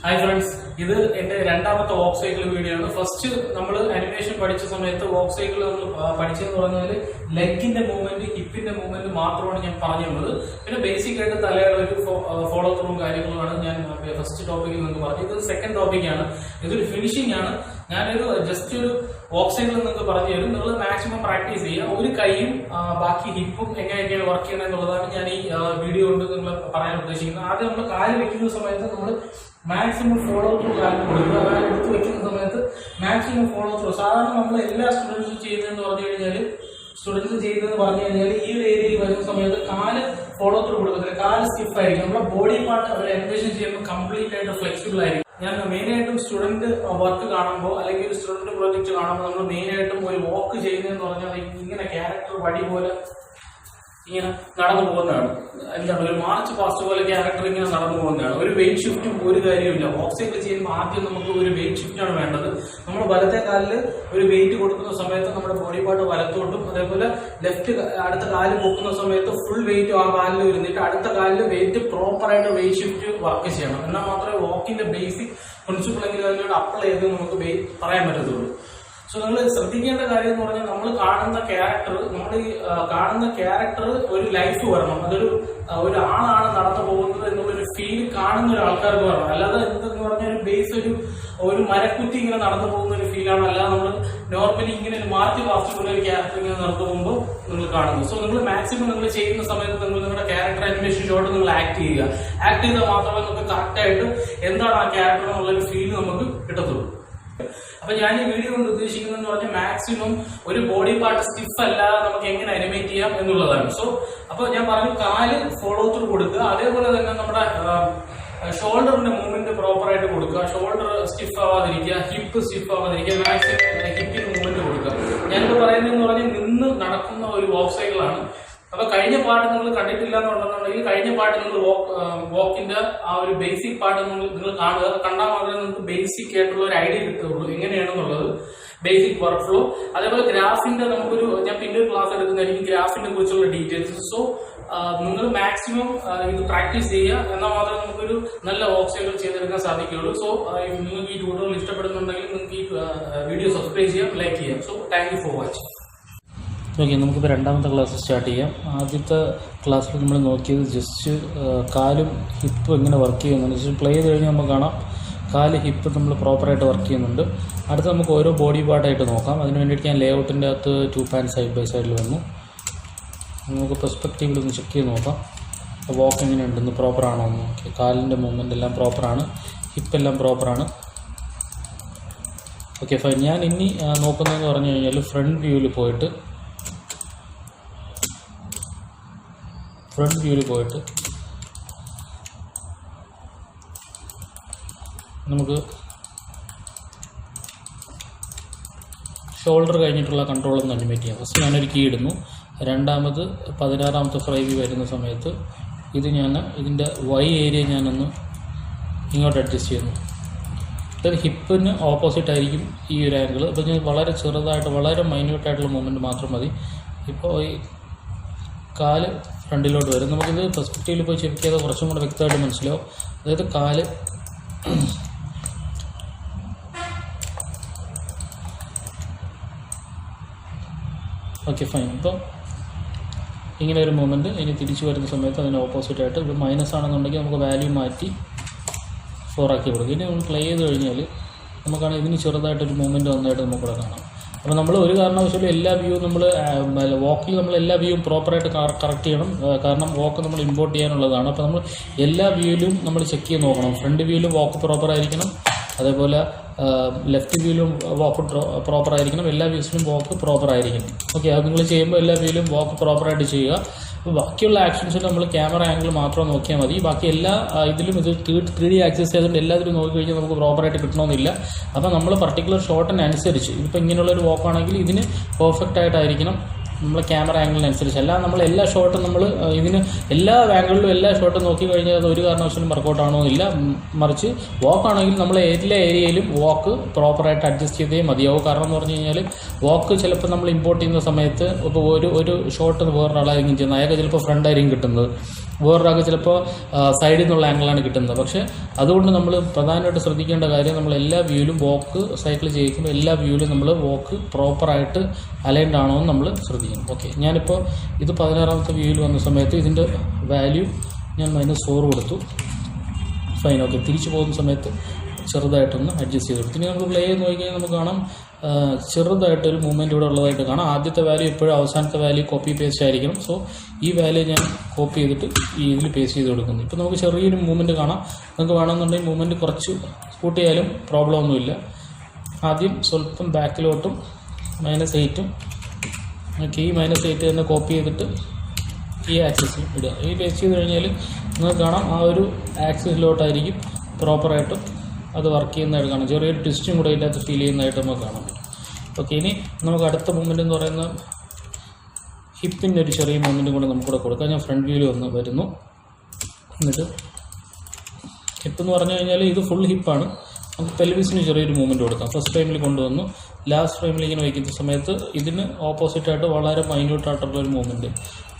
Hi friends, this is the walk cycle video. First, we animation walk cycle leg movement, hip movement, basic follow through first topic. This is second topic. This is finishing. Just walk cycle maximum practice. Hip work video. Maximum follow through maximum follow through. Students follow through stiff body part complete flexible. Main student work student project main walk character March past character weight shift walk cycle weight shift weight body part left full weight weight proper weight shift work walk in the basic principle apply So, we will see the character, a life to feel base normally so maximum character animation shot act If you video maximum body part stiff animate so follow through shoulder movement proper shoulder stiff hip stiff maximum hip movement walk cycle If you part walk in the basic part basic idea basic workflow. That's why graph in the class graph in the details. So maximum practice area and walk cycle. So if you need video subscribe like here. So thank you for watching. Okay, we will start the class. The class we will just hip work. Play hip proper work. That's why body part. Layout in 2 pants side by side. Perspective check walking in proper movement proper hip proper. Okay, fine. I will front view. Front view shoulder control first key this Y area adjust hip opposite angle minute movement front load perspective okay, fine. So, in a moment, any opposite minus value for a play the moment on that. view walking view proper correct walk import view check front view walk proper left view walk proper views walk proper okay walk proper actions camera angle 3D access proper particular shot and walk perfect camera angle shot walk area walk proper adjust walk import shot front വേറൊരാൾക്ക് ചിലപ്പോൾ സൈഡിൽ നിന്നുള്ള ആംഗിളാണ് കിട്ടുന്നത്. പക്ഷേ അതുകൊണ്ട് നമ്മൾ പ്രധാനമായിട്ട് ശ്രദ്ധിക്കേണ്ട കാര്യം, നമ്മൾ എല്ലാ വ്യൂവിലും വോക്ക് സൈക്കിൾ ചെയ്യിക്കുമ്പോൾ എല്ലാ വ്യൂവിലും നമ്മൾ വോക്ക് പ്രോപ്പറായിട്ട് അലൈൻഡ് ആണോ എന്ന് നമ്മൾ ശ്രദ്ധിക്കണം. ഓക്കെ, ഞാനിപ്പോൾ ഇത് 16ാമത്തെ വ്യൂവിൽ വന്ന സമയത്ത് ഇതിൻ്റെ വാല്യൂ ഞാൻ -4 കൊടുത്തു. ഫൈൻ. ഓക്കെ, തിരിച്ചു പോകുന്ന സമയത്ത് ചെറുതായിട്ടൊന്ന് അഡ്ജസ്റ്റ് ചെയ്ത് കൊടുത്തു. ഇനി നമുക്ക് പ്ലേ ചെയ്ത് നോക്കിക്കഴിഞ്ഞാൽ നമുക്ക് കാണാം ചെറുതായിട്ടൊരു മൂവ്മെൻറ്റ് ഇവിടെ ഉള്ളതായിട്ട് കാണാം. ആദ്യത്തെ വാല്യൂ എപ്പോഴും അവസാനത്തെ വാല്യൂ കോപ്പി പേസ്റ്റ് ആയിരിക്കണം. സോ ഈ വാല്യൂ ഞാൻ കോപ്പി ചെയ്തിട്ട് ഈ ഇതിൽ പേസ്റ്റ് ചെയ്ത് കൊടുക്കുന്നു. ഇപ്പോൾ നമുക്ക് ചെറിയൊരു മൂവ്മെൻറ്റ് കാണാം. നിങ്ങൾക്ക് വേണമെന്നുണ്ടെങ്കിൽ മൂവ്മെൻറ്റ് കുറച്ച് കൂട്ടിയാലും പ്രോബ്ലം ഒന്നുമില്ല. ആദ്യം സ്വല്പം ബാക്കിലോട്ടും -8ഉം ഓക്കെ, ഈ -8 തന്നെ കോപ്പി ചെയ്തിട്ട് ഈ ആക്സിസിൽ ഇടുക. ഈ പേസ്റ്റ് ചെയ്ത് കഴിഞ്ഞാൽ നിങ്ങൾക്ക് കാണാം ആ ഒരു ആക്സിസിലോട്ടായിരിക്കും പ്രോപ്പറായിട്ടും അത് വർക്ക് ചെയ്യുന്നതായിട്ട് കാണാം. ചെറിയൊരു ട്വിസ്റ്റും കൂടെ ഇതിനകത്ത് ഫീൽ ചെയ്യുന്നതായിട്ട് നമുക്ക് കാണാം. ഓക്കെ, ഇനി നമുക്ക് അടുത്ത മൂവ്മെൻറ്റ് എന്ന് പറയുന്നത് ഹിപ്പിൻ്റെ ഒരു ചെറിയ മൂവ്മെൻറ്റും കൂടെ നമുക്കിവിടെ കൊടുക്കാം. ഞാൻ ഫ്രണ്ട് വ്യൂവിൽ വരുന്നു. എന്നിട്ട് ഹിപ്പ് എന്ന് പറഞ്ഞു കഴിഞ്ഞാൽ ഇത് ഫുൾ ഹിപ്പാണ്. നമുക്ക് പെൽവിസിന് ചെറിയൊരു മൂവ്മെൻറ്റ് കൊടുക്കാം. ഫസ്റ്റ് ഫ്രെയിമിൽ കൊണ്ടുവന്നു, ലാസ്റ്റ് ഫ്രെയിമിൽ ഇങ്ങനെ വയ്ക്കുന്ന സമയത്ത് ഇതിന് ഓപ്പോസിറ്റായിട്ട് വളരെ മൈന്യൂട്ടായിട്ടുള്ളൊരു മൂവ്മെൻറ്റ്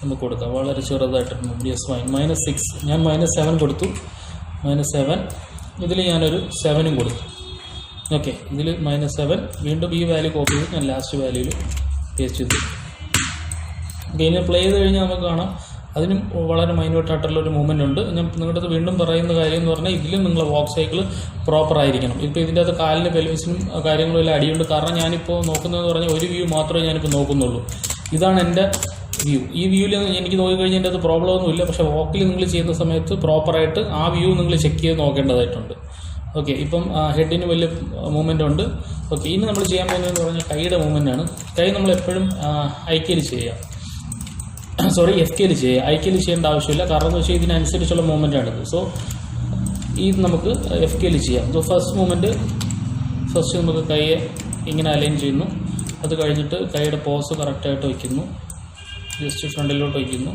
നമുക്ക് കൊടുക്കാം. വളരെ ചെറുതായിട്ടൊരു മൂവ്മെൻറ്റ്. യെസ്, -6 ഞാൻ -7 കൊടുത്തു. -7 ഇതിൽ ഞാനൊരു 7ഉം കൊടുത്തു. ഓക്കെ, ഇതിൽ -7 വീണ്ടും ഈ വാല്യൂ കോപ്പി ചെയ്ത് ഞാൻ ലാസ്റ്റ് വാല്യൂവിൽ പേസ്റ്റ് ചെയ്തു. ഗെയിമിൽ പ്ലേ ചെയ്ത് കഴിഞ്ഞാൽ നമുക്ക് കാണാം അതിനും വളരെ മൈന്യൂട്ടായിട്ടുള്ളൊരു മൂവ്മെൻ്റ് ഉണ്ട്. ഞാൻ നിങ്ങളുടെ അടുത്ത് വീണ്ടും പറയുന്ന കാര്യം എന്ന് പറഞ്ഞാൽ ഇതിലും നിങ്ങളെ വോക്ക് സൈക്കിൾ പ്രോപ്പർ ആയിരിക്കണം. ഇപ്പോൾ ഇതിൻ്റെ അകത്ത് കാലിന് പെൽവിസിനും കാര്യങ്ങളും എല്ലാം അടിയുണ്ട്. കാരണം ഞാനിപ്പോൾ നോക്കുന്നതെന്ന് പറഞ്ഞാൽ ഒരു വ്യൂ മാത്രമേ ഞാനിപ്പോൾ നോക്കുന്നുള്ളൂ. ഇതാണ് എൻ്റെ വ്യൂ. ഈ വ്യൂവിൽ എനിക്ക് നോക്കിക്കഴിഞ്ഞാൽ എൻ്റെ അത് പ്രോബ്ലം ഒന്നുമില്ല. പക്ഷേ വോക്കിൽ നിങ്ങൾ ചെയ്യുന്ന സമയത്ത് പ്രോപ്പറായിട്ട് ആ വ്യൂ നിങ്ങൾ ചെക്ക് ചെയ്ത് നോക്കേണ്ടതായിട്ടുണ്ട്. ഓക്കെ, ഇപ്പം ഹെഡിന് വലിയ മൂവ്മെൻ്റ് ഉണ്ട്. ഓക്കെ, ഇനി നമ്മൾ ചെയ്യാൻ പോകുന്നതെന്ന് പറഞ്ഞാൽ കൈയുടെ മൂവ്മെൻ്റ് ആണ്. കൈ നമ്മൾ എപ്പോഴും ഐക്യയിൽ ചെയ്യുക, FKയിൽ ചെയ്യുക. ഐക്യയിൽ ചെയ്യേണ്ട ആവശ്യമില്ല. കാരണം എന്ന് വെച്ചാൽ ഇതിനനുസരിച്ചുള്ള മൂവ്മെൻ്റ് ആണിത്. സോ ഇത് നമുക്ക് FKയിൽ ചെയ്യാം. സോ ഫസ്റ്റ് നമുക്ക് കൈയെ ഇങ്ങനെ അലൈൻ ചെയ്യുന്നു. അത് കഴിഞ്ഞിട്ട് കൈയുടെ പോസ് കറക്റ്റായിട്ട് വയ്ക്കുന്നു. ജസ്റ്റ് ഫ്രണ്ടിലോട്ട് വയ്ക്കുന്നു.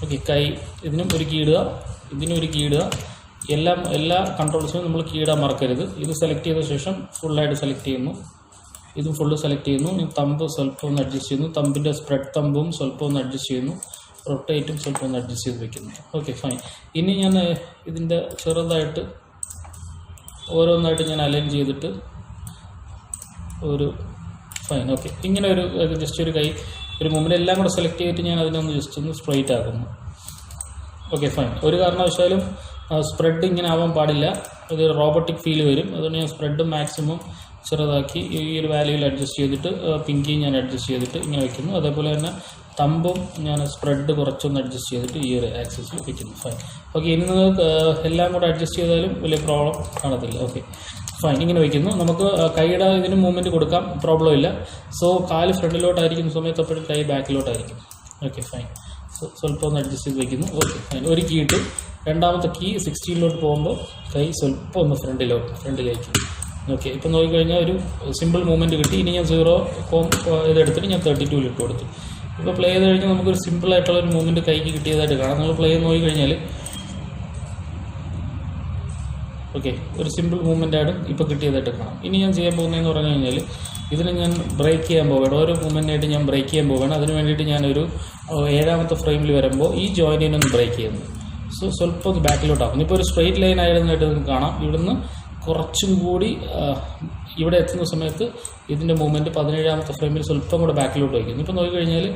ഓക്കെ, കൈ ഇതിനും ഒരു കീ ഇടുക, ഇതിനും ഒരു കീ ഇടുക. എല്ലാ കൺട്രോൾസിനും നമ്മൾ കീ ഇടാൻ മറക്കരുത്. ഇത് സെലക്ട് ചെയ്ത ശേഷം ഫുള്ളായിട്ട് സെലക്ട് ചെയ്യുന്നു. ഇതും ഫുള്ള് സെലക്ട് ചെയ്യുന്നു. ഞാൻ തമ്പ് സ്വല്പം ഒന്ന് അഡ്ജസ്റ്റ് ചെയ്യുന്നു. തമ്പിൻ്റെ സ്പ്രെഡ് തമ്പും സ്വല്പം ഒന്ന് അഡ്ജസ്റ്റ് ചെയ്യുന്നു. റൊട്ടേറ്റും സ്വല്പം ഒന്ന് അഡ്ജസ്റ്റ് ചെയ്ത് വയ്ക്കുന്നു. Okay, fine. ഇനി ഞാൻ ഇതിൻ്റെ ചെറുതായിട്ട് ഓരോന്നായിട്ട് ഞാൻ അലൈൻ ചെയ്തിട്ട് ഒരു ഫൈൻ. ഓക്കെ, ഇങ്ങനെ ഒരു ജസ്റ്റ് ഒരു കൈ ഒരു മൂവ്മെൻറ്റ് എല്ലാം കൂടെ സെലക്ട് ചെയ്തിട്ട് ഞാൻ അതിനൊന്ന് ജസ്റ്റ് ഒന്ന് സ്ട്രൈറ്റ് ആക്കുന്നു. Okay, fine. ഒരു കാരണവശാലും സ്പ്രെഡ് ഇങ്ങനെ ആവാൻ പാടില്ല. ഇത് റോബോട്ടിക് ഫീൽ വരും. അതുകൊണ്ട് ഞാൻ സ്പ്രെഡ് മാക്സിമം ചെറുതാക്കി ഈ ഒരു വാല്യൂവിൽ അഡ്ജസ്റ്റ് ചെയ്തിട്ട് പിങ്കി ഞാൻ അഡ്ജസ്റ്റ് ചെയ്തിട്ട് ഇങ്ങനെ വയ്ക്കുന്നു. അതേപോലെ തന്നെ തമ്പും ഞാൻ സ്പ്രെഡ് കുറച്ചൊന്ന് അഡ്ജസ്റ്റ് ചെയ്തിട്ട് ഈ ഒരു ആക്സിസിൽ വയ്ക്കുന്നു. ഫൈൻ. ഓക്കെ, ഇനി നിങ്ങൾക്ക് എല്ലാം കൂടെ അഡ്ജസ്റ്റ് ചെയ്താലും വലിയ പ്രോബ്ലം കാണത്തില്ല. Okay, fine. ഇങ്ങനെ വയ്ക്കുന്നു. നമുക്ക് കൈയുടെ ഇതിന് മൂവ്മെൻറ്റ് കൊടുക്കാം, പ്രോബ്ലം ഇല്ല. സോ കാല് ഫ്രണ്ടിലോട്ടായിരിക്കുന്ന സമയത്ത് എപ്പോഴും കൈ ബാക്കിലോട്ടായിരിക്കും. Okay, fine. സ്വല്പം ഒന്ന് അഡ്ജസ്റ്റ് ചെയ്ത് വയ്ക്കുന്നു. Okay, fine. ഒരു കീ ഇട്ടു. രണ്ടാമത്തെ കീ 16ലോട്ട് പോകുമ്പോൾ കൈ സ്വല്പം ഒന്ന് ഫ്രണ്ടിലേക്ക്. ഓക്കെ, ഇപ്പം നോക്കിക്കഴിഞ്ഞാൽ ഒരു സിമ്പിൾ മൂവ്മെൻറ്റ് കിട്ടി. ഇനി ഞാൻ 0 ഇതെടുത്തിട്ട് ഞാൻ 32 ഇട്ട് കൊടുത്തു. ഇപ്പോൾ പ്ലേ ചെയ്ത് കഴിഞ്ഞാൽ നമുക്കൊരു സിമ്പിളായിട്ടുള്ളൊരു മൂവ്മെൻറ്റ് കൈക്ക് കിട്ടിയതായിട്ട് കാണാം. നമ്മൾ പ്ലേ ചെയ്ത് നോക്കിക്കഴിഞ്ഞാൽ ഓക്കെ, ഒരു സിമ്പിൾ മൂവ്മെൻറ്റാണ് ഇപ്പോൾ കിട്ടിയതായിട്ട് കാണാം. ഇനി ഞാൻ ചെയ്യാൻ പോകുന്നതെന്ന് പറഞ്ഞു കഴിഞ്ഞാൽ ഇതിന് ഞാൻ ബ്രേക്ക് ചെയ്യാൻ പോവുകയാണ്. ഓരോ മൂവ്മെൻറ്റായിട്ട് ഞാൻ ബ്രേക്ക് ചെയ്യാൻ പോവുകയാണ്. അതിന് വേണ്ടിയിട്ട് ഞാനൊരു 7ാമത്തെ ഫ്രെയിമിൽ വരുമ്പോൾ ഈ ജോയിൻറ്റിനൊന്ന് ബ്രേക്ക് ചെയ്യുന്നു. സോ സ്വല്പം ഒന്ന് ബാക്കിലോട്ടാകുന്നു. ഇപ്പോൾ ഒരു സ്ട്രെയിറ്റ് ലൈൻ ആയിരുന്നതായിട്ട് നിങ്ങൾക്ക് കാണാം. ഇവിടുന്ന് കുറച്ചും കൂടി ഇവിടെ എത്തുന്ന സമയത്ത് ഇതിൻ്റെ മൂവ്മെൻറ്റ് 17ാമത്തെ ഫ്രെയിമിൽ സ്വല്പം കൂടെ ബാക്കിലോട്ട് വയ്ക്കുന്നു. ഇപ്പോൾ നോക്കിക്കഴിഞ്ഞാൽ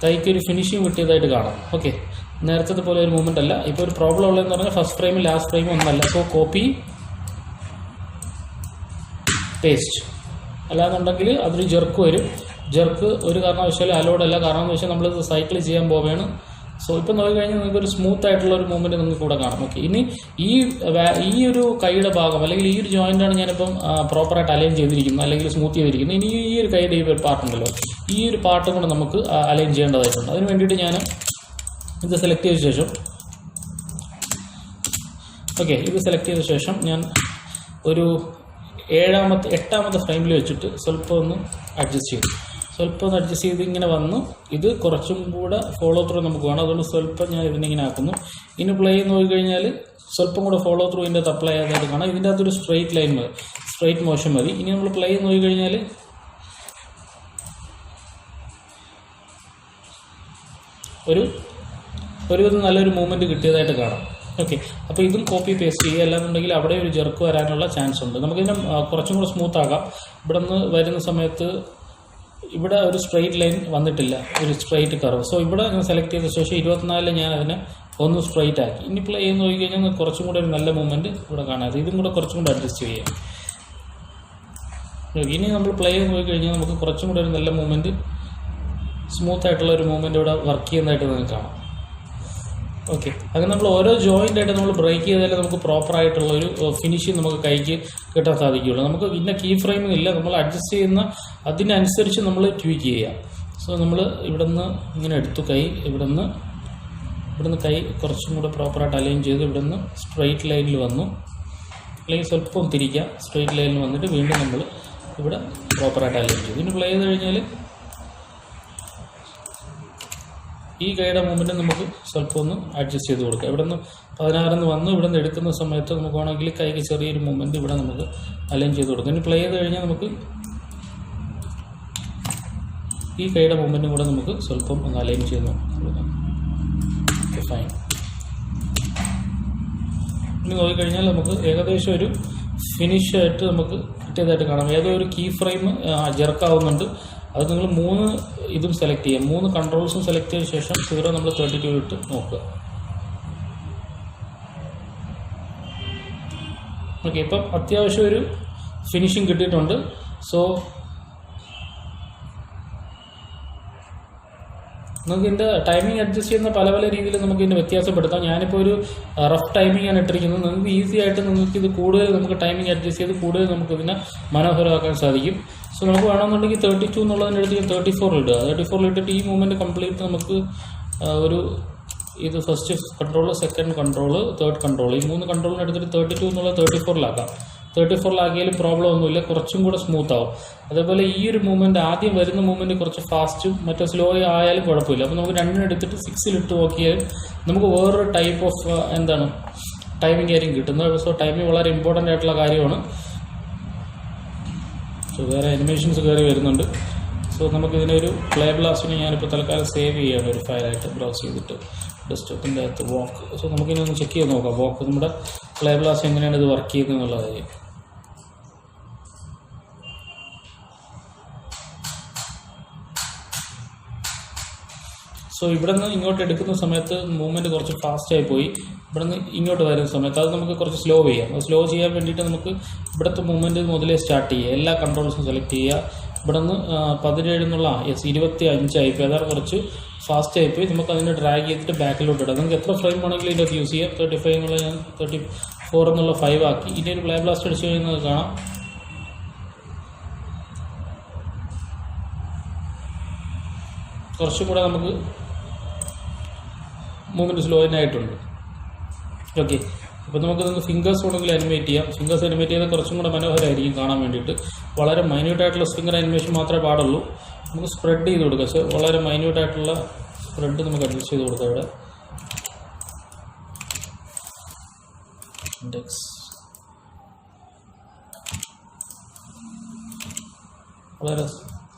കൈക്കൊരു ഫിനിഷിങ് കിട്ടിയതായിട്ട് കാണാം. ഓക്കെ, നേരത്തെ പോലെ ഒരു മൂവ്മെൻ്റ് അല്ല. ഇപ്പോൾ ഒരു പ്രോബ്ലം ഉള്ളതെന്ന് പറഞ്ഞാൽ ഫസ്റ്റ് ഫ്രെയിമും ലാസ്റ്റ് ഫ്രെയിമും ഒന്നല്ല. സോ കോപ്പി പേസ്റ്റ്, അല്ലാന്നുണ്ടെങ്കിൽ അതൊരു ജെർക്ക് വരും. ജെർക്ക് ഒരു കാരണവശാലും അലോഡ് അല്ല. കാരണം എന്ന് വെച്ചാൽ നമ്മളിത് സൈക്കിൾ ചെയ്യാൻ പോവുകയാണ്. സോ ഇപ്പോൾ നോക്കിക്കഴിഞ്ഞാൽ നിങ്ങൾക്കൊരു സ്മൂത്ത് ആയിട്ടുള്ള ഒരു മൂവ്മെൻറ്റ് നിങ്ങൾക്ക് ഇവിടെ കാണാം. ഓക്കെ, ഇനി ഈ ഒരു കൈയുടെ ഭാഗം അല്ലെങ്കിൽ ഈ ഒരു ജോയിൻ്റാണ് ഞാനിപ്പം പ്രോപ്പറായിട്ട് അലൈൻ ചെയ്തിരിക്കുന്നത് അല്ലെങ്കിൽ സ്മൂത്ത് ചെയ്തിരിക്കുന്നത്. ഇനി ഈ ഒരു കൈയുടെ ഈ ഒരു പാർട്ടുണ്ടല്ലോ, ഈ ഒരു പാർട്ടും കൂടെ നമുക്ക് അലൈൻ ചെയ്യേണ്ടതായിട്ടുണ്ട്. അതിന് വേണ്ടിയിട്ട് ഞാൻ ഇത് സെലക്ട് ചെയ്ത ശേഷം ഇത് സെലക്ട് ചെയ്ത ശേഷം ഞാൻ ഒരു 8ാമത്തെ ഫ്രെയിമിൽ വെച്ചിട്ട് സ്വല്പം ഒന്ന് അഡ്ജസ്റ്റ് ചെയ്തു. സ്വല്പം ഒന്ന് അഡ്ജസ്റ്റ് ചെയ്ത് ഇങ്ങനെ വന്നു. ഇത് കുറച്ചും കൂടെ ഫോളോ ത്രൂ നമുക്ക് വേണം. അതുകൊണ്ട് സ്വല്പം ഞാൻ ഇതിനിങ്ങനെ ആക്കുന്നു. ഇനി പ്ലേ ചെയ്ത് നോക്കിക്കഴിഞ്ഞാൽ സ്വല്പം കൂടെ ഫോളോ ത്രൂ ഇതിൻ്റെ അകത്ത് അപ്ലൈ ചെയ്യാനായിട്ട് കാണാം. ഇതിൻ്റെ അകത്തൊരു സ്ട്രെയിറ്റ് മോഷൻ മതി. ഇനി നമ്മൾ പ്ലേ ചെയ്ത് നോക്കിക്കഴിഞ്ഞാൽ ഒരു ഒരുവിധം നല്ലൊരു മൂവ്മെൻറ്റ് കിട്ടിയതായിട്ട് കാണാം. ഓക്കെ, അപ്പോൾ ഇതും കോപ്പി പേസ്റ്റ് ചെയ്യുക. അല്ലാന്നുണ്ടെങ്കിൽ അവിടെ ഒരു ജെർക്ക് വരാനുള്ള ചാൻസ് ഉണ്ട്. നമുക്കിതിനെ കുറച്ചും കൂടെ സ്മൂത്ത് ആക്കാം. ഇവിടെ നിന്ന് വരുന്ന സമയത്ത് ഇവിടെ ഒരു സ്ട്രെയിറ്റ് ലൈൻ വന്നിട്ടില്ല, ഒരു സ്ട്രെയിറ്റ് കർവ്. സോ ഇവിടെ ഞാൻ സെലക്ട് ചെയ്ത ശേഷം 24 ഞാൻ അതിനെ ഒന്ന് സ്ട്രെയിറ്റ് ആക്കി. ഇനി പ്ലേ ചെയ്ത് നോക്കി കഴിഞ്ഞാൽ കുറച്ചും കൂടെ ഒരു നല്ല മൂവ്മെൻറ്റ് ഇവിടെ കാണാതെ, ഇതും കൂടെ കുറച്ചും കൂടെ അഡ്ജസ്റ്റ് ചെയ്യാം. ഇനി നമ്മൾ പ്ലേ ചെയ്ത് നോക്കി കഴിഞ്ഞാൽ നമുക്ക് കുറച്ചും കൂടെ ഒരു നല്ല മൂവ്മെൻറ്റ്, സ്മൂത്ത് ആയിട്ടുള്ള ഒരു മൂവ്മെൻറ്റ് ഇവിടെ വർക്ക് ചെയ്യുന്നതായിട്ട് നിങ്ങൾക്ക് കാണാം. ഓക്കെ, അങ്ങനെ നമ്മൾ ഓരോ ജോയിൻ്റ് ആയിട്ട് നമ്മൾ ബ്രേക്ക് ചെയ്താലേ നമുക്ക് പ്രോപ്പറായിട്ടുള്ള ഒരു ഫിനിഷിങ് നമുക്ക് കൈക്ക് കിട്ടാൻ സാധിക്കുകയുള്ളൂ. നമുക്ക് പിന്നെ കീ ഫ്രെയിമിംഗ് ഇല്ല, നമ്മൾ അഡ്ജസ്റ്റ് ചെയ്യുന്ന അതിനനുസരിച്ച് നമ്മൾ ട്വീക്ക് ചെയ്യുക. സോ നമ്മൾ ഇവിടെ നിന്ന് ഇങ്ങനെ എടുത്തു കൈ, ഇവിടുന്ന് കൈ കുറച്ചും കൂടെ പ്രോപ്പറായിട്ട് അലൈൻ ചെയ്ത് ഇവിടെ നിന്ന് സ്ട്രെയിറ്റ് ലൈനിൽ വന്നു, അല്ലെങ്കിൽ സ്വല്പം തിരിക്കുക, സ്ട്രെയിറ്റ് ലൈനിൽ വന്നിട്ട് വീണ്ടും നമ്മൾ ഇവിടെ പ്രോപ്പറായിട്ട് അലൈൻ ചെയ്തു. ഇനി പ്ലേ ചെയ്ത് കഴിഞ്ഞാൽ ഈ കൈയുടെ മൂവ്മെൻറ്റ് നമുക്ക് സ്വല്പം ഒന്ന് അഡ്ജസ്റ്റ് ചെയ്ത് കൊടുക്കുക. ഇവിടെ നിന്ന് 16 വന്നു, ഇവിടെ നിന്ന് എടുക്കുന്ന സമയത്ത് നമുക്ക് വേണമെങ്കിൽ കൈക്ക് ചെറിയൊരു മൂവ്മെൻറ്റ് ഇവിടെ നമുക്ക് അലൈൻ ചെയ്ത് കൊടുക്കാം. ഇനി പ്ലേ ചെയ്ത് കഴിഞ്ഞാൽ നമുക്ക് ഈ കൈയുടെ മൂവ്മെൻറ്റും കൂടെ നമുക്ക് സ്വല്പം ഒന്ന് അലൈൻ ചെയ്ത് കൊടുക്കാം. Okay, fine. ഇനി നോക്കിക്കഴിഞ്ഞാൽ നമുക്ക് ഏകദേശം ഒരു ഫിനിഷായിട്ട് നമുക്ക് കിട്ടിയതായിട്ട് കാണാം. ഏതോ ഒരു കീ ഫ്രെയിം ജെർക്കാവുന്നുണ്ട്. അത് നിങ്ങൾ 3 ഇതും സെലക്ട് ചെയ്യുക, 3 കൺട്രോൾസും സെലക്ട് ചെയ്ത ശേഷം 0 നമ്മൾ 32 ഇട്ട് നോക്കുക. ഓക്കെ, ഇപ്പം അത്യാവശ്യം ഒരു ഫിനിഷിങ് കിട്ടിയിട്ടുണ്ട്. സോ നമുക്ക് ഇതിൻ്റെ ടൈമിംഗ് അഡ്ജസ്റ്റ് ചെയ്യുന്ന പല രീതിയിൽ നമുക്ക് ഇതിൻ്റെ വ്യത്യാസപ്പെടുത്താം. ഞാനിപ്പോൾ ഒരു റഫ് ടൈമിംഗ് ആണ് ഇട്ടിരിക്കുന്നത്. നിങ്ങൾക്ക് ഈസി ആയിട്ട് നിങ്ങൾക്ക് ഇത് കൂടുതൽ നമുക്ക് ടൈമിംഗ് അഡ്ജസ്റ്റ് ചെയ്ത് കൂടുതൽ നമുക്ക് ഇതിനെ മനോഹരമാക്കാൻ സാധിക്കും. സോ നമുക്ക് വേണമെന്നുണ്ടെങ്കിൽ 32 എന്നുള്ളതിൻ്റെ അടുത്ത് 34 ഇടുക. 34 ഇട്ടിട്ട് ഈ മൂവ്മെൻറ്റ് കംപ്ലീറ്റ് നമുക്ക് ഒരു ഇത് first control, second control, third control, ഈ 3 കൺട്രോളിന് എടുത്തിട്ട് 32 എന്നുള്ളത് 34 34 പ്രോബ്ലം ഒന്നുമില്ല, കുറച്ചും കൂടെ സ്മൂത്ത് ആവും. അതേപോലെ ഈ ഒരു മൂവ്മെൻറ്റ് ആദ്യം വരുന്ന മൂവ്മെൻറ്റ് കുറച്ച് ഫാസ്റ്റും മറ്റേ സ്ലോ ആയാലും കുഴപ്പമില്ല. അപ്പോൾ നമുക്ക് 2 എടുത്തിട്ട് 6 ഇട്ട് നോക്കിയാൽ നമുക്ക് വേറൊരു ടൈപ്പ് ഓഫ് ടൈമിംഗ് ആയിരിക്കും കിട്ടുന്നത്. സോ ടൈമിംഗ് വളരെ ഇമ്പോർട്ടൻ്റ് ആയിട്ടുള്ള കാര്യമാണ്. സോ വേറെ അനിമേഷൻസ് കയറി വരുന്നുണ്ട്. സോ നമുക്കിതിനൊരു പ്ലേ ബ്ലാസ്റ്റിന് ഞാനിപ്പോൾ തൽക്കാലം സേവ് ചെയ്യുകയാണ് ഒരു ഫയലായിട്ട് ബ്രൗസ് ചെയ്തിട്ട് ഡെസ്ക്ടോപ്പിൻ്റെ അകത്ത് വോക്ക്. സോ നമുക്കിനി ഒന്ന് ചെക്ക് ചെയ്ത് നോക്കാം വോക്ക് നമ്മുടെ പ്ലേ ബ്ലാസ്റ്റ് എങ്ങനെയാണ് ഇത് വർക്ക് ചെയ്യുന്നത് എന്നുള്ള കാര്യം. സോ ഇവിടെ നിന്ന് ഇങ്ങോട്ട് എടുക്കുന്ന സമയത്ത് മൂവ്മെൻറ്റ് കുറച്ച് ഫാസ്റ്റായി പോയി. ഇവിടെ നിന്ന് ഇങ്ങോട്ട് വരുന്ന സമയത്ത് അത് നമുക്ക് കുറച്ച് സ്ലോ ചെയ്യാം. അത് സ്ലോ ചെയ്യാൻ വേണ്ടിയിട്ട് നമുക്ക് ഇവിടുത്തെ മൂവ്മെൻറ്റ് മുതലേ സ്റ്റാർട്ട് ചെയ്യുക. എല്ലാ കൺട്രോൾസും സെലക്ട് ചെയ്യുക. ഇവിടെ നിന്ന് 17 എന്നുള്ള 25 ആയിപ്പോയി. അതാണ് കുറച്ച് ഫാസ്റ്റ് ആയിപ്പോയി. നമുക്ക് അതിനെ ഡ്രാഗ് ചെയ്തിട്ട് ബാക്കിലോട്ട് ഇടാം. നമുക്ക് എത്ര ഫ്രെയിം ആണെങ്കിലും ഇതിൻ്റെ യൂസ് ചെയ്യാം. 35 എന്നുള്ള ഞാൻ 34 എന്നുള്ള 5 ആക്കി. ഇതിൻ്റെ ഒരു പ്ലേ ബ്ലാസ്റ്റ് അടിച്ച് കഴിയുന്നത് കാണാം. കുറച്ചും കൂടെ നമുക്ക് മൂവ്മെൻറ്റ് സ്ലോ ആയിട്ടുണ്ട്. ഓക്കെ, അപ്പോൾ നമുക്കിതൊന്ന് ഫിംഗേഴ്സ് കൊണ്ടെങ്കിലും അനിമേറ്റ് ചെയ്യാം. ഫിംഗേഴ്സ് അനിമേറ്റ് ചെയ്താൽ കുറച്ചും കൂടെ മനോഹരമായിരിക്കും കാണാൻ വേണ്ടിയിട്ട്. വളരെ മൈന്യൂട്ടായിട്ടുള്ള ഫിംഗർ അനിമേഷൻ മാത്രമേ പാടുള്ളൂ. നമുക്ക് സ്പ്രെഡ് ചെയ്ത് കൊടുക്കാം. സോ വളരെ മൈന്യൂട്ടായിട്ടുള്ള സ്പ്രെഡ് നമുക്ക് അഡ്ജസ്റ്റ് ചെയ്ത് കൊടുക്കാം. ഇവിടെ ഇൻഡെക്സ് വളരെ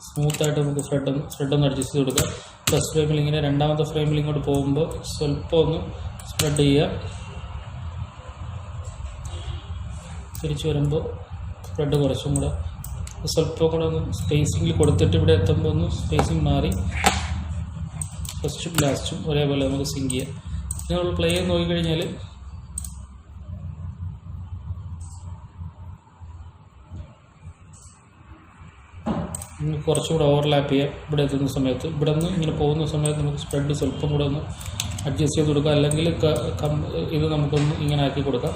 സ്മൂത്തായിട്ട് നമുക്ക് സ്പ്രെഡ് ഒന്ന് അഡ്ജസ്റ്റ് ചെയ്ത് കൊടുക്കാം. ഫസ്റ്റ് ഫ്രെയിമിൽ ഇങ്ങനെ, രണ്ടാമത്തെ ഫ്രെയിമിൽ ഇങ്ങോട്ട് പോകുമ്പോൾ സ്വല്പം ഒന്ന് സ്പ്രെഡ് ചെയ്യുക. തിരിച്ച് വരുമ്പോൾ സ്പ്രെഡ് കുറച്ചും കൂടെ സ്വല്പം കൂടെ ഒന്ന് സ്പേസിങ്ങിൽ കൊടുത്തിട്ട് ഇവിടെ എത്തുമ്പോൾ ഒന്ന് സ്പേസിങ് മാറി ഫസ്റ്റും ലാസ്റ്റും ഒരേപോലെ നമുക്ക് സിങ്ക് ചെയ്യാം. നമ്മൾ പ്ലേ ചെയ്ത് നോക്കിക്കഴിഞ്ഞാൽ കുറച്ചും കൂടെ ഓവർലാപ്പ് ചെയ്യാം. ഇവിടെ എത്തുന്ന സമയത്ത് ഇവിടെ നിന്ന് ഇങ്ങനെ പോകുന്ന സമയത്ത് നമുക്ക് സ്പ്രെഡ് സ്വല്പം കൂടെ ഒന്ന് അഡ്ജസ്റ്റ് ചെയ്ത് കൊടുക്കാം. അല്ലെങ്കിൽ ഇത് നമുക്കൊന്ന് ഇങ്ങനെ ആക്കി കൊടുക്കാം.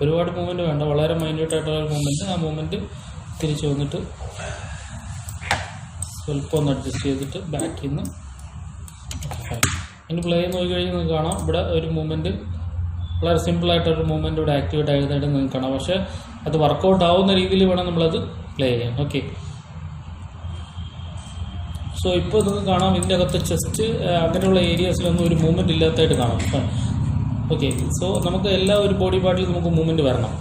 ഒരുപാട് മൂവ്മെൻറ്റ് വേണ്ട, വളരെ മൈന്യൂട്ടായിട്ടുള്ള ഒരു മൂവ്മെൻറ്റ്. ആ മൂവ്മെൻറ്റ് തിരിച്ച് വന്നിട്ട് സ്വല്പം ഒന്ന് അഡ്ജസ്റ്റ് ചെയ്തിട്ട് ബാക്കിൽ നിന്ന് ഇനി പ്ലേ നോക്കി കഴിഞ്ഞാൽ നിങ്ങൾക്ക് കാണാം ഇവിടെ ഒരു മൂവ്മെൻറ്റ്, വളരെ സിമ്പിളായിട്ടൊരു മൂവ്മെൻറ്റ് ഇവിടെ ആക്ടിവേറ്റ് ആയതായിട്ട് നിങ്ങൾക്ക് കാണാം. പക്ഷേ അത് വർക്കൗട്ട് ആവുന്ന രീതിയിൽ വേണം നമ്മളത് പ്ലേ ചെയ്യാൻ. ഓക്കെ, സോ ഇപ്പോൾ നിങ്ങൾക്ക് കാണാം ഇതിൻ്റെ അകത്ത് ചെസ്റ്റ് അങ്ങനെയുള്ള ഏരിയാസിലൊന്നും ഒരു മൂവ്മെൻറ്റ് ഇല്ലാത്തതായിട്ട് കാണാം. ഓക്കെ, സോ നമുക്ക് എല്ലാ ഒരു ബോഡി പാർട്ടിലും നമുക്ക് മൂവ്മെൻറ്റ് വരണം.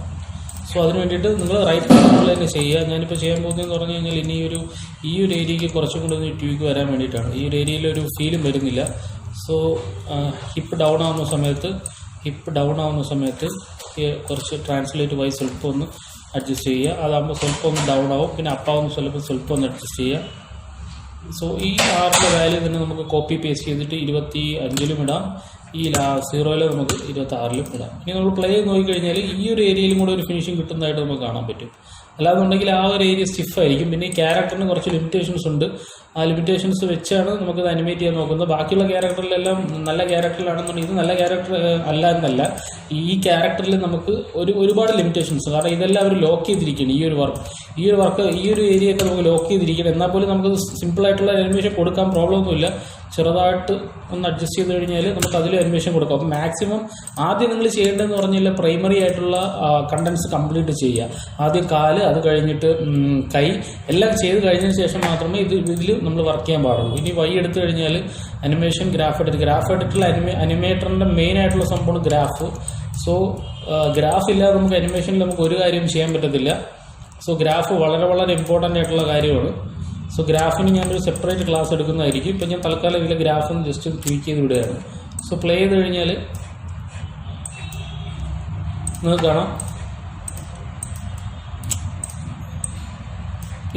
സോ അതിന് വേണ്ടിയിട്ട് നിങ്ങൾ റൈറ്റ് കൺട്രോൾ തന്നെ ചെയ്യുക. ഞാനിപ്പോൾ ചെയ്യാൻ പോകുന്നതെന്ന് പറഞ്ഞു കഴിഞ്ഞാൽ ഈ ഒരു ഏരിയയ്ക്ക് കുറച്ചും കൂടി ഒന്ന് ട്യൂക്ക് വരാൻ വേണ്ടിയിട്ടാണ്. ഈ ഒരു ഏരിയയിൽ ഒരു ഫീലും വരുന്നില്ല. സോ ഹിപ്പ് ഡൗൺ ആവുന്ന സമയത്ത് കുറച്ച് ട്രാൻസ്ലേറ്റ് വൈസ് സ്വല്പം ഒന്ന് അഡ്ജസ്റ്റ് ചെയ്യുക. അതാകുമ്പോൾ സ്വല്പം ഒന്ന് ഡൗൺ ആവും. പിന്നെ അപ്പാവുന്ന സ്വല്പം ഒന്ന് അഡ്ജസ്റ്റ് ചെയ്യുക. സോ ഈ ആറിൻ്റെ വാല്യൂ തന്നെ നമുക്ക് കോപ്പി പേസ്റ്റ് ചെയ്തിട്ട് 25-ലും ഇടാം. ഈ 0-ൽ നമുക്ക് 26-ലും ഇടാം. ഇനി നമ്മൾ പ്ലേ ചെയ്ത് നോക്കിക്കഴിഞ്ഞാൽ ഈ ഒരു ഏരിയയിലും കൂടെ ഒരു ഫിനിഷിംഗ് കിട്ടുന്നതായിട്ട് നമുക്ക് കാണാൻ പറ്റും. അല്ലാന്നുണ്ടെങ്കിൽ ആ ഒരു ഏരിയ സ്റ്റിഫായിരിക്കും. പിന്നെ ഈ ക്യാരക്ടറിന് കുറച്ച് ലിമിറ്റേഷൻസ് ഉണ്ട്. ആ ലിമിറ്റേഷൻസ് വെച്ചാണ് നമുക്കത് അനിമേറ്റ് ചെയ്യാൻ നോക്കുന്നത്. ബാക്കിയുള്ള ക്യാരക്ടറിലെല്ലാം നല്ല ക്യാരക്ടറിലാണെന്നുണ്ടെങ്കിൽ ഇത് നല്ല ക്യാരക്ടർ അല്ല എന്നല്ല, ഈ ക്യാരക്ടറിൽ നമുക്ക് ഒരുപാട് ലിമിറ്റേഷൻസ്, കാരണം ഇതെല്ലാം അവർ ലോക്ക് ചെയ്തിരിക്കുകയാണ്. ഈ ഒരു ഏരിയയൊക്കെ നമുക്ക് ലോക്ക് ചെയ്തിരിക്കണം. എന്നാൽ പോലും നമുക്കത് സിമ്പിളായിട്ടുള്ള അനിമേഷൻ കൊടുക്കാൻ പ്രോബ്ലം ഒന്നുമില്ല. ചെറുതായിട്ട് ഒന്ന് അഡ്ജസ്റ്റ് ചെയ്ത് കഴിഞ്ഞാൽ നമുക്ക് അതിൽ അനിമേഷൻ കൊടുക്കാം. അപ്പം മാക്സിമം ആദ്യം നിങ്ങൾ ചെയ്യേണ്ടതെന്ന് പറഞ്ഞാൽ പ്രൈമറി ആയിട്ടുള്ള കണ്ടൻസ് കംപ്ലീറ്റ് ചെയ്യുക. ആദ്യം കാല്, അത് കഴിഞ്ഞിട്ട് കൈ, എല്ലാം ചെയ്ത് കഴിഞ്ഞതിന് ശേഷം മാത്രമേ ഇതിൽ നമ്മൾ വർക്ക് ചെയ്യാൻ പാടുള്ളൂ. ഇനി വൈ എടുത്തു കഴിഞ്ഞാൽ അനിമേഷൻ, ഗ്രാഫ് എഡിറ്റുള്ള അനിമേറ്ററിൻ്റെ മെയിൻ ആയിട്ടുള്ള സംഭവമാണ് ഗ്രാഫ്. സോ ഗ്രാഫ് ഇല്ലാതെ നമുക്ക് അനിമേഷനിൽ നമുക്ക് ഒരു കാര്യം ചെയ്യാൻ പറ്റത്തില്ല. സോ ഗ്രാഫ് വളരെ വളരെ ഇമ്പോർട്ടൻ്റ് ആയിട്ടുള്ള കാര്യമാണ്. സോ ഗ്രാഫിന് ഞാനൊരു സെപ്പറേറ്റ് ക്ലാസ് എടുക്കുന്നതായിരിക്കും. ഇപ്പം ഞാൻ തൽക്കാലം ഇതിലെ ഗ്രാഫൊന്ന് ജസ്റ്റ് ട്വീക്ക് ചെയ്ത് വിടുകയാണ്. സോ പ്ലേ ചെയ്ത് കഴിഞ്ഞാൽ നിങ്ങൾക്ക് കാണാം.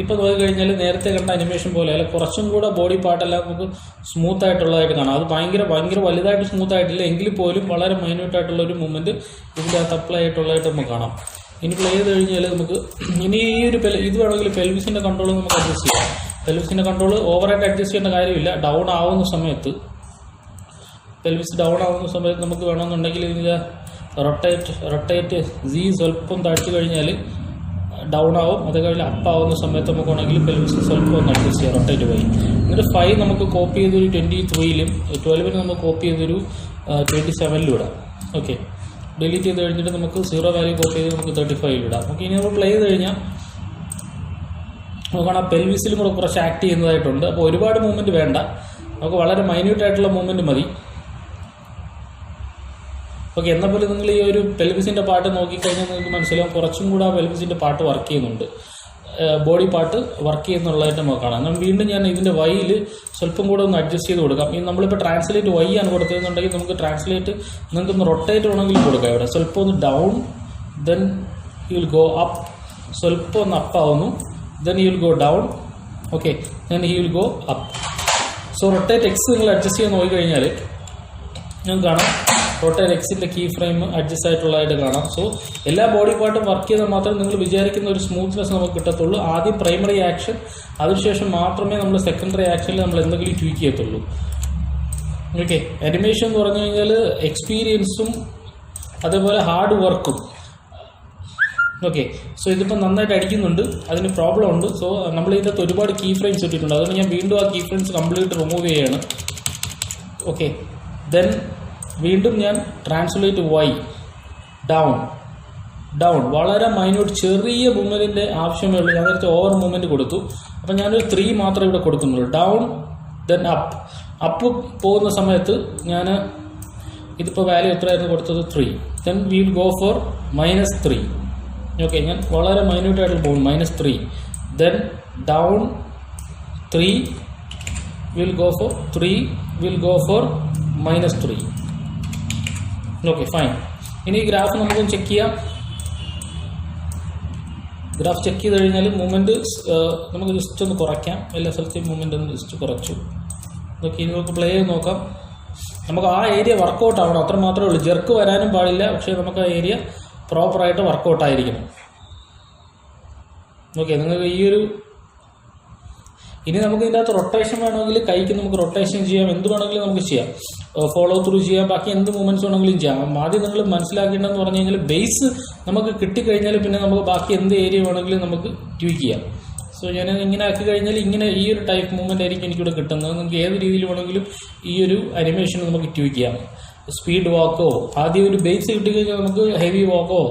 ഇപ്പോൾ നോക്കിക്കഴിഞ്ഞാൽ നേരത്തെ കണ്ട അനിമേഷൻ പോലെ അല്ല, കുറച്ചും കൂടെ ബോഡി പാർട്ടെല്ലാം നമുക്ക് സ്മൂത്ത് ആയിട്ടുള്ളതായിട്ട് കാണാം. അത് ഭയങ്കര വലുതായിട്ട് സ്മൂത്ത് ആയിട്ടില്ല, എങ്കിൽ പോലും വളരെ മൈന്യൂട്ടായിട്ടുള്ള ഒരു മൂവ്മെൻറ്റ് ഇതിൻ്റെ അകത്ത് അപ്ലൈ ആയിട്ടുള്ളതായിട്ട് നമുക്ക് കാണാം. ഇനി പ്ലേ ചെയ്ത് കഴിഞ്ഞാൽ നമുക്ക് ഇത് വേണമെങ്കിൽ പെൽവിസിൻ്റെ കൺട്രോൾ നമുക്ക് അഡ്ജസ്റ്റ് ചെയ്യാം. പെൽവിസിൻ്റെ കൺട്രോൾ ഓവറായിട്ട് അഡ്ജസ്റ്റ് ചെയ്യേണ്ട കാര്യമില്ല. ഡൗൺ ആവുന്ന സമയത്ത് നമുക്ക് വേണമെന്നുണ്ടെങ്കിൽ ഇതിൻ്റെ റൊട്ടേറ്റ് സി സ്വല്പം താഴ്ത്തി കഴിഞ്ഞാൽ ഡൗൺ ആവും. അത് കഴിഞ്ഞ് അപ്പാവുന്ന സമയത്ത് നമുക്ക് വേണമെങ്കിൽ പെൽവിസ് സ്വല്പം ഒന്ന് അഡ്ജസ്റ്റ് ചെയ്യാം, റൊട്ടേറ്റ് പോയി. എന്നിട്ട് 5 നമുക്ക് കോപ്പി ചെയ്തൊരു 23-ലും 12-ന് നമുക്ക് കോപ്പി ചെയ്തൊരു 27-ലും ഇടാം. ഓക്കെ, ഡിലീറ്റ് ചെയ്ത് കഴിഞ്ഞിട്ട് നമുക്ക് 0 വാല്യൂ കോപ്പി ചെയ്ത് നമുക്ക് 35-ൽ ഇടാം. ഓക്കെ, ഇനി നമ്മൾ പ്ലേ ചെയ്ത് കഴിഞ്ഞാൽ നമുക്കാണ് ആ പെൽവിസിലും കൂടെ കുറച്ച് ആക്ട് ചെയ്യുന്നതായിട്ടുണ്ട്. അപ്പോൾ ഒരുപാട് മൂവ്മെൻറ്റ് വേണ്ട, നമുക്ക് വളരെ മൈന്യൂട്ടായിട്ടുള്ള മൂവ്മെൻറ്റ് മതി. ഓക്കെ, എന്നാൽ പോലും നിങ്ങൾ ഈ ഒരു പെൽവിസിൻ്റെ പാട്ട് നോക്കിക്കഴിഞ്ഞാൽ നിങ്ങൾക്ക് മനസ്സിലാവും കുറച്ചും കൂടെ ആ പെൽവിസിൻ്റെ പാട്ട് വർക്ക് ചെയ്യുന്നുണ്ട്, ബോഡി പാർട്ട് വർക്ക് ചെയ്യുന്നുള്ളതായിട്ട് നമുക്ക് കാണാം. എന്നാൽ വീണ്ടും ഞാൻ ഇതിൻ്റെ വൈയിൽ സ്വല്പം കൂടെ ഒന്ന് അഡ്ജസ്റ്റ് ചെയ്ത് കൊടുക്കാം. ഇനി നമ്മളിപ്പോൾ ട്രാൻസ്ലേറ്റ് വൈ ആണ് കൊടുത്തതെന്നുണ്ടെങ്കിൽ നമുക്ക് ട്രാൻസ്ലേറ്റ് നിങ്ങൾക്കൊന്ന് റൊട്ടേറ്റ് വേണമെങ്കിൽ കൊടുക്കാം. ഇവിടെ സ്വല്പം ഒന്ന് down, then you will go up, സ്വല്പം ഒന്ന് അപ്പ് ആവുന്നു, then you will go down. Okay, then you will go up. So rotate X നിങ്ങൾ അഡ്ജസ്റ്റ് ചെയ്യാൻ നോക്കിക്കഴിഞ്ഞാൽ നിങ്ങൾക്ക് കാണാം റൊട്ടേറ്റ് എക്സിൻ്റെ കീ ഫ്രെയിം അഡ്ജസ്റ്റ് ആയിട്ടുള്ളതായിട്ട് കാണാം. സോ എല്ലാ ബോഡി പാർട്ടും വർക്ക് ചെയ്താൽ മാത്രമേ നിങ്ങൾ വിചാരിക്കുന്ന ഒരു സ്മൂത്ത്നെസ് നമുക്ക് കിട്ടത്തുള്ളൂ. ആദ്യം പ്രൈമറി ആക്ഷൻ, അതിനുശേഷം മാത്രമേ നമ്മൾ സെക്കൻഡറി ആക്ഷനിൽ നമ്മൾ എന്തെങ്കിലും ട്വീക്ക് ചെയ്യത്തുള്ളൂ. ഓക്കെ, അനിമേഷൻ എന്ന് പറഞ്ഞു കഴിഞ്ഞാൽ എക്സ്പീരിയൻസും അതേപോലെ ഹാർഡ് വർക്കും. ഓക്കെ, സോ ഇതിപ്പോൾ നന്നായിട്ട് അടിക്കുന്നുണ്ട്, അതിന് പ്രോബ്ലം ഉണ്ട്. സോ നമ്മൾ ഇതിനകത്ത് ഒരുപാട് കീ ഫ്രെയിംസ് ഇട്ടിട്ടുണ്ട്, അതുകൊണ്ട് ഞാൻ വീണ്ടും ആ കീ ഫ്രെയിംസ് കംപ്ലീറ്റ് റിമൂവ് ചെയ്യുകയാണ്. ഓക്കെ, ദെൻ വീണ്ടും ഞാൻ ട്രാൻസ്ലേറ്റ് വൈ ഡൗൺ വളരെ മൈന്യൂട്ട് ചെറിയ മൂവ്മെൻറ്റിൻ്റെ ആവശ്യമേ ഉള്ളൂ. ഞാൻ നേരത്തെ ഓവർ മൂവ്മെൻറ്റ് കൊടുത്തു, അപ്പം ഞാനൊരു 3 മാത്രമേ ഇവിടെ കൊടുക്കുന്നുള്ളൂ. ഡൗൺ, ദെൻ അപ്പ് പോകുന്ന സമയത്ത് ഞാൻ ഇതിപ്പോൾ വാല്യൂ എത്രയായിരുന്നു കൊടുത്തത്? 3. Then we will go for -3. Okay, ഞാൻ വളരെ മൈന്യൂട്ടായിട്ട് പോകും, -3. Then down 3, will go for 3, will go for -3. Okay, fine. ഇനി ഈ ഗ്രാഫ് നമുക്കൊന്ന് ചെക്ക് ചെയ്യാം. ഗ്രാഫ് ചെക്ക് ചെയ്ത് കഴിഞ്ഞാൽ മൂവ്മെൻറ്റ് നമുക്ക് ജസ്റ്റ് ഒന്ന് കുറയ്ക്കാം. എല്ലാ സ്ഥലത്തെയും മൂവ്മെൻറ്റ് ഒന്ന് ജസ്റ്റ് കുറച്ചു. ഓക്കെ, ഇനി നമുക്ക് പ്ലേ ചെയ്ത് നോക്കാം. നമുക്ക് ആ ഏരിയ വർക്കൗട്ട് ആവണം, അത്ര മാത്രമേ ഉള്ളൂ. ജെർക്ക് വരാനും പാടില്ല, പക്ഷേ നമുക്ക് ആ ഏരിയ പ്രോപ്പറായിട്ട് വർക്കൗട്ട് ആയിരിക്കണം. ഓക്കെ, നിങ്ങൾക്ക് ഇനി നമുക്ക് ഇതിൻ്റെ അകത്ത് റൊട്ടേഷൻ വേണമെങ്കിൽ കൈക്ക് നമുക്ക് റൊട്ടേഷൻ ചെയ്യാം, എന്ത് വേണമെങ്കിലും നമുക്ക് ചെയ്യാം, ഫോളോ ത്രൂ ചെയ്യാം, ബാക്കി എന്ത് മൂവ്മെൻറ്റ്സ് വേണമെങ്കിലും ചെയ്യാം. ആദ്യം നിങ്ങൾ മനസ്സിലാക്കേണ്ടതെന്ന് പറഞ്ഞു കഴിഞ്ഞാൽ ബേസ് നമുക്ക് കിട്ടിക്കഴിഞ്ഞാൽ പിന്നെ നമുക്ക് ബാക്കി എന്ത് ഏരിയ വേണമെങ്കിലും നമുക്ക് ട്വീക്ക് ചെയ്യാം. സോ ഞാൻ ഇങ്ങനെ ആക്കി കഴിഞ്ഞാൽ ഈ ഒരു ടൈപ്പ് മൂവ്മെൻ്റ് ആയിരിക്കും എനിക്കിവിടെ കിട്ടുന്നത്. നിങ്ങൾക്ക് ഏത് രീതിയിൽ വേണമെങ്കിലും ഈ ഒരു അനിമേഷൻ നമുക്ക് ട്വീക്ക് ചെയ്യാം. സ്പീഡ് വാക്കോ, ആദ്യം ഒരു ബേസ് കിട്ടിക്കഴിഞ്ഞാൽ നമുക്ക് ഹെവി വാക്കോ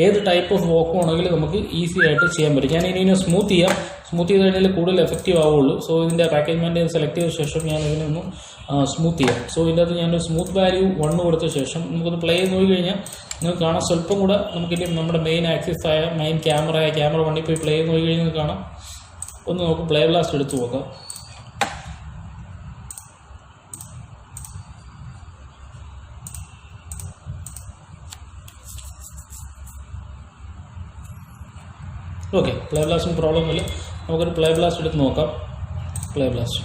ഏത് ടൈപ്പ് ഓഫ് വാക്കോ ആണെങ്കിലും നമുക്ക് ഈസി ആയിട്ട് ചെയ്യാൻ പറ്റും. ഞാൻ ഇനി സ്മൂത്ത് ചെയ്ത് കഴിഞ്ഞാൽ കൂടുതൽ എഫക്റ്റീവ് ആവുള്ളൂ. സോ ഇതിൻ്റെ പാക്കേജ് മാനേജർ സെലക്ട് ചെയ്ത ശേഷം ഞാൻ ഇതിനൊന്ന് സ്മൂത്ത് ചെയ്യാം. സോ ഇതിൻ്റെ അകത്ത് ഞാനൊരു സ്മൂത്ത് വാല്യൂ 1 കൊടുത്ത ശേഷം നമുക്കൊന്ന് പ്ലേ ചെയ്ത് നോക്കി കഴിഞ്ഞാൽ നിങ്ങൾക്ക് കാണാം. സ്വല്പം കൂടെ നമുക്കിനി നമ്മുടെ മെയിൻ ആക്സിസ് ആയ ക്യാമറ വണ്ടി പോയി പ്ലേ നോക്കി കഴിഞ്ഞാൽ കാണാം. ഒന്ന് നമുക്ക് പ്ലേ ബ്ലാസ്റ്റ് എടുത്ത് നോക്കാം. ഓക്കെ, പ്ലേ ബ്ലാസ്റ്റിന് പ്രോബ്ലം ഇല്ല. നമുക്കൊരു പ്ലേ ബ്ലാസ്റ്റ് എടുത്ത് നോക്കാം. Play blast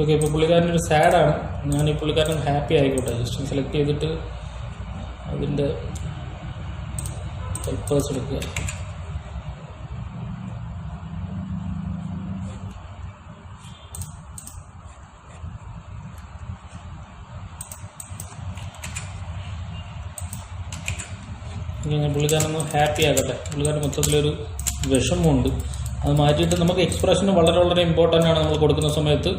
okay. ഇപ്പോൾ പുള്ളിക്കാരനൊരു സാഡാണ്. ഞാൻ ഈ പുള്ളിക്കാരൻ ഹാപ്പി ആയിക്കോട്ടെ. ജസ്റ്റ് സെലക്ട് ചെയ്തിട്ട് അതിൻ്റെ ഹെൽപ്പേഴ്സ് എടുക്കുക. പുള്ളിക്കാരനൊന്ന് ഹാപ്പി ആകട്ടെ. പുള്ളിക്കാരൻ മൊത്തത്തിലൊരു വിഷമമുണ്ട്. അത് മാറ്റിയിട്ട് നമുക്ക് എക്സ്പ്രഷന് വളരെ വളരെ ഇമ്പോർട്ടൻ്റ് ആണ്. നമ്മൾ കൊടുക്കുന്ന സമയത്ത്,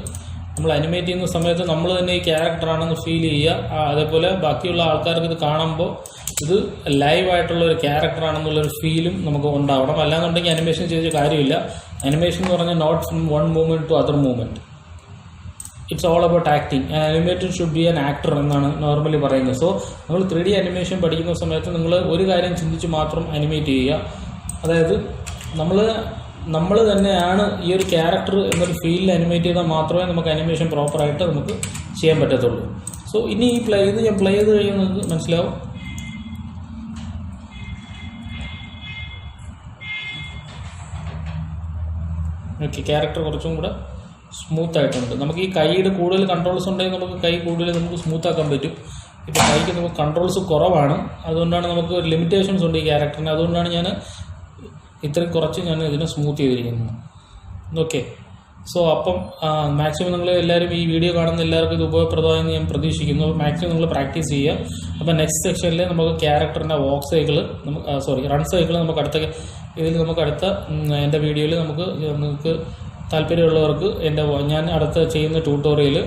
നമ്മൾ അനിമേറ്റ് ചെയ്യുന്ന സമയത്ത് നമ്മൾ തന്നെ ഈ ക്യാരക്ടറാണെന്ന് ഫീൽ ചെയ്യുക. അതേപോലെ ബാക്കിയുള്ള ആൾക്കാർക്ക് ഇത് കാണുമ്പോൾ ഇത് ലൈവായിട്ടുള്ള ഒരു ക്യാരക്ടറാണെന്നുള്ളൊരു ഫീലും നമുക്ക് ഉണ്ടാവണം. അല്ലാന്നുണ്ടെങ്കിൽ അനിമേഷൻ ചെയ്ത കാര്യമില്ല. അനിമേഷൻ എന്ന് പറഞ്ഞാൽ not from one movement to other movement. Its all about acting. Animator should be an actor എന്നാണ് നോർമലി പറയുന്നത്. സോ നമ്മൾ 3D അനിമേഷൻ പഠിക്കുന്ന സമയത്ത് നിങ്ങൾ ഒരു കാര്യം ചിന്തിച്ച് മാത്രം അനിമേറ്റ് ചെയ്യുക. അതായത് നമ്മൾ തന്നെയാണ് ഈ ഒരു ക്യാരക്ടർ എന്നൊരു ഫീലിൽ അനിമേറ്റ് ചെയ്താൽ മാത്രമേ നമുക്ക് അനിമേഷൻ പ്രോപ്പറായിട്ട് നമുക്ക് ചെയ്യാൻ പറ്റത്തുള്ളൂ. സോ ഇനി ഈ ഞാൻ പ്ലേ ചെയ്ത് കഴിയുമ്പോൾ നിങ്ങൾക്ക് മനസ്സിലാവും. ഓക്കെ, ക്യാരക്ടർ കുറച്ചും കൂടെ സ്മൂത്ത് ആയിട്ടുണ്ട്. നമുക്ക് ഈ കൈയുടെ കൂടുതൽ കൺട്രോൾസ് ഉണ്ടെങ്കിൽ നമുക്ക് കൈ കൂടുതൽ നമുക്ക് സ്മൂത്ത് ആക്കാൻ പറ്റും. ഇപ്പോൾ കൈക്ക് നമുക്ക് കൺട്രോൾസ് കുറവാണ്. അതുകൊണ്ടാണ് നമുക്ക് ലിമിറ്റേഷൻസ് ഉണ്ട് ഈ ക്യാരക്ടറിന്. അതുകൊണ്ടാണ് ഞാൻ ഇത്രയും കുറച്ച് ഞാൻ ഇതിനെ സ്മൂത്ത് ചെയ്തിരിക്കുന്നത്. ഓക്കെ, സോ അപ്പം മാക്സിമം നിങ്ങൾ എല്ലാവരും ഈ വീഡിയോ കാണുന്ന എല്ലാവർക്കും ഇത് ഉപയോഗപ്രദമായെന്ന് ഞാൻ പ്രതീക്ഷിക്കുന്നു. മാക്സിമം നിങ്ങൾ പ്രാക്ടീസ് ചെയ്യുക. അപ്പം നെക്സ്റ്റ് സെക്ഷനിൽ നമുക്ക് ക്യാരക്ടറിൻ്റെ റൺ സൈക്കിൾ നമുക്ക് എൻ്റെ വീഡിയോയിൽ നിങ്ങൾക്ക് താല്പര്യമുള്ളവർക്ക് ഞാൻ അടുത്ത ചെയ്യുന്ന ട്യൂട്ടോറിയൽ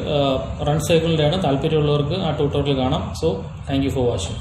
റൺ സൈക്കിളിൻ്റെയാണ്. താല്പര്യമുള്ളവർക്ക് ആ ട്യൂട്ടോറിയൽ കാണാം. So thank you for watching.